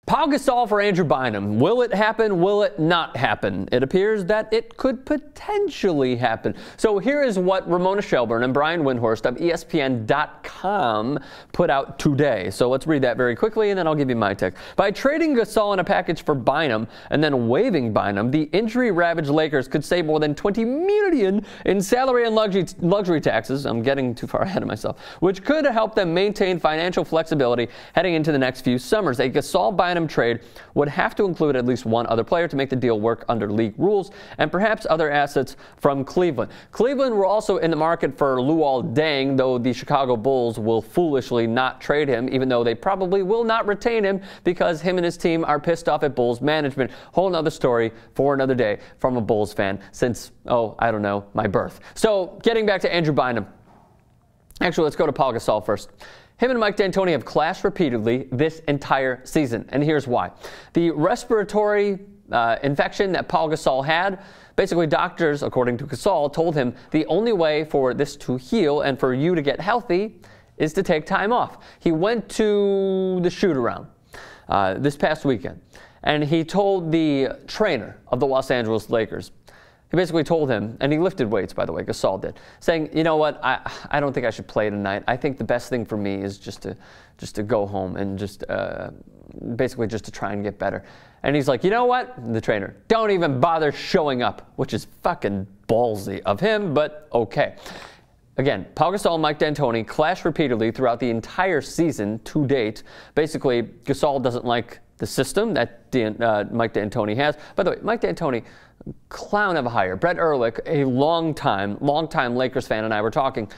Pau Gasol for Andrew Bynum. Will it happen? Will it not happen? It appears that it could potentially happen. So here is what Ramona Shelburne and Brian Windhorst of ESPN.com put out today. So let's read that very quickly, and then I'll give you my take. By trading Gasol in a package for Bynum and then waiving Bynum, the injury-ravaged Lakers could save more than $20 million in salary and luxury taxes. I'm getting too far ahead of myself, which could help them maintain financial flexibility heading into the next few summers. A Gasol-Bynum trade would have to include at least one other player to make the deal work under league rules, and perhaps other assets from Cleveland. Cleveland were also in the market for Luol Deng, though the Chicago Bulls will foolishly not trade him, even though they probably will not retain him because him and his team are pissed off at Bulls management. Whole nother story for another day from a Bulls fan since, I don't know, my birth. So getting back to Andrew Bynum. Actually, let's go to Pau Gasol first. Him and Mike D'Antoni have clashed repeatedly this entire season, and here's why. The respiratory infection that Pau Gasol had, basically doctors, according to Gasol, told him the only way for this to heal and for you to get healthy is to take time off. He went to the shoot-around this past weekend, and he told the trainer of the Los Angeles Lakers, he basically told him, and he lifted weights, by the way, Gasol did, saying, you know what, I don't think I should play tonight. I think the best thing for me is just to go home and basically just to try and get better. And he's like, you know what, the trainer, don't even bother showing up, which is fucking ballsy of him, but okay. Again, Pau Gasol and Mike D'Antoni clashed repeatedly throughout the entire season to date. Basically, Gasol doesn't like the system that Mike D'Antoni has. By the way, Mike D'Antoni, clown of a hire. Brett Ehrlich, a longtime Lakers fan, and I were talking.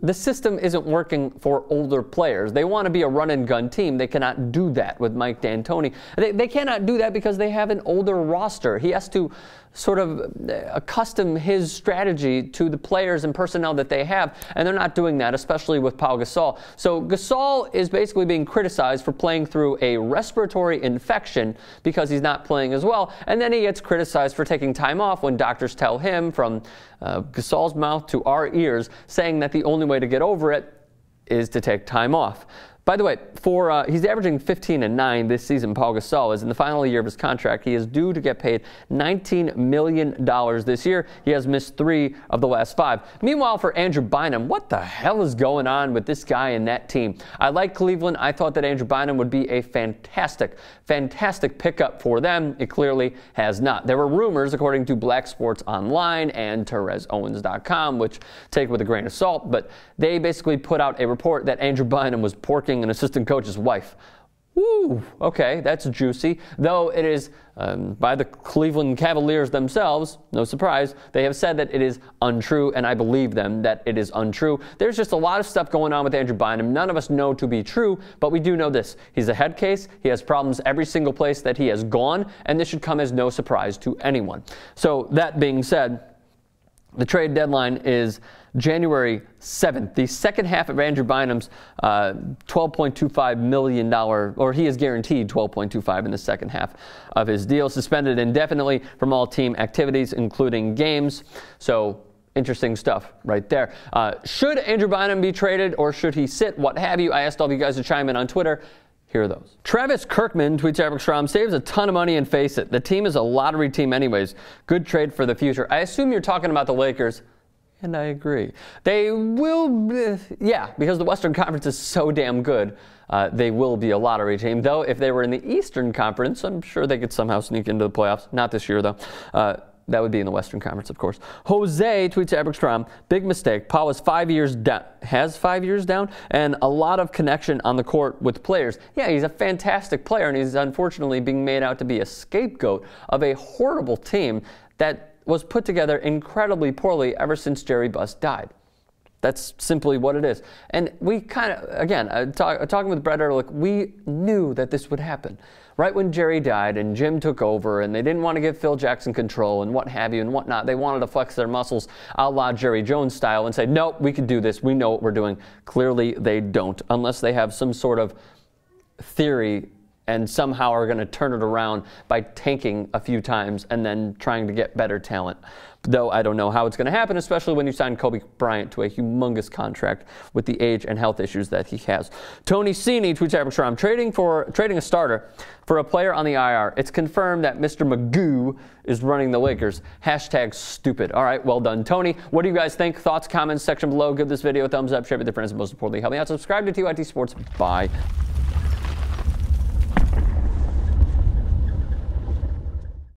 The system isn't working for older players. They want to be a run-and-gun team. They cannot do that with Mike D'Antoni. They cannot do that because they have an older roster. He has to sort of accustom his strategy to the players and personnel that they have, and they're not doing that, especially with Pau Gasol. So Gasol is basically being criticized for playing through a respiratory infection because he's not playing as well, and then he gets criticized for taking time off when doctors tell him from Gasol's mouth to our ears, saying that the only way to get over it is to take time off. By the way, he's averaging 15 and 9 this season. Pau Gasol is in the final year of his contract. He is due to get paid $19 million this year. He has missed 3 of the last 5. Meanwhile, for Andrew Bynum, what the hell is going on with this guy and that team? I like Cleveland. I thought that Andrew Bynum would be a fantastic pickup for them. It clearly has not. There were rumors, according to Black Sports Online and TerezOwens.com, which take with a grain of salt, but they basically put out a report that Andrew Bynum was porking an assistant coach's wife. Woo, okay, that's juicy. Though it is by the Cleveland Cavaliers themselves, no surprise, they have said that it is untrue, and I believe them that it is untrue. There's just a lot of stuff going on with Andrew Bynum. None of us know to be true, but we do know this. He's a head case. He has problems every single place that he has gone, and this should come as no surprise to anyone. So that being said, the trade deadline is January 7th. The second half of Andrew Bynum's $12.25 million, or he is guaranteed $12.25 in the second half of his deal, suspended indefinitely from all team activities, including games. So interesting stuff right there. Should Andrew Bynum be traded, or should he sit? What have you? I asked all of you guys to chime in on Twitter. Here are those. Travis Kirkman tweets Strom saves a ton of money, and face it, the team is a lottery team anyways. Good trade for the future. I assume you're talking about the Lakers, and I agree. They will, yeah, because the Western Conference is so damn good. They will be a lottery team, though. If they were in the Eastern Conference, I'm sure they could somehow sneak into the playoffs. Not this year, though. That would be in the Western Conference, of course. Jose tweets Strom, big mistake. Pau has 5 years down, and a lot of connection on the court with players. Yeah, he's a fantastic player, and he's unfortunately being made out to be a scapegoat of a horrible team that was put together incredibly poorly ever since Jerry Buss died. That's simply what it is. And we kind of, again, talking with Brett Ehrlich, we knew that this would happen. Right when Jerry died and Jim took over and they didn't want to give Phil Jackson control and what have you and whatnot, they wanted to flex their muscles a la Jerry Jones style and say, nope, we can do this. We know what we're doing. Clearly they don't, unless they have some sort of theory and somehow are going to turn it around by tanking a few times and then trying to get better talent. Though I don't know how it's going to happen, especially when you sign Kobe Bryant to a humongous contract with the age and health issues that he has. Tony Cini tweets, I'm trading a starter for a player on the IR. It's confirmed that Mr. Magoo is running the Lakers. Hashtag stupid. All right, well done, Tony. What do you guys think? Thoughts, comments, section below. Give this video a thumbs up, share it with your friends, and most importantly, help me out. Subscribe to TYT Sports. Bye.